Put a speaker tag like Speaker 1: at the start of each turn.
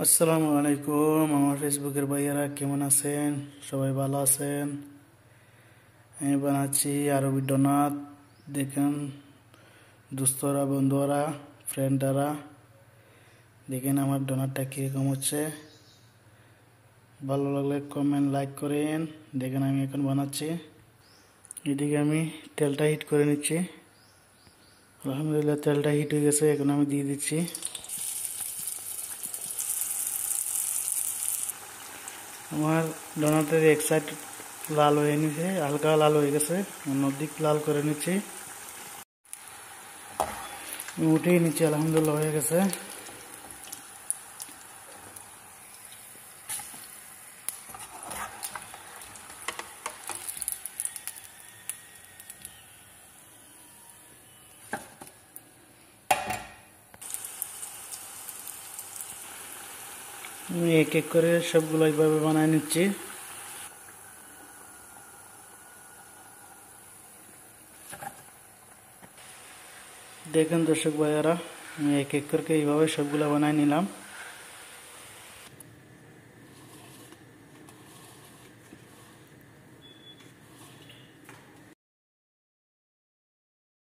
Speaker 1: আসসালামু আলাইকুম। আমার ফেসবুকের ভাইয়ারা কেমন আছেন? সবাই ভালো আছেন? আমি বানাচ্ছি আরবি ডোনাট। দেখেন দোস্তরা, বন্ধুরা, ফ্রেন্ডরা, দেখেন আমার ডোনাটটা কীরকম হচ্ছে। ভালো লাগলে কমেন্ট, লাইক করেন। দেখেন আমি এখন বানাচ্ছি। এদিকে আমি তেলটা হিট করে নিচ্ছি। আলহামদুলিল্লাহ তেলটা হিট হয়ে গেছে। এখন আমি দিয়ে দিচ্ছি। আমার ডোনাটের এক সাইড লাল হয়ে নিচ্ছে, হালকা লাল হয়ে গেছে। অন্যদিক লাল করে নিচ্ছি, উঠেই নিচ্ছি। আলহামদুলিল্লাহ হয়ে গেছে। আমি এক এক করে সবগুলো এইভাবে বানায় নিচ্ছি। দেখেন দর্শক ভাইয়ারা, আমি এক এক করে এইভাবে সবগুলো বানায় নিলাম।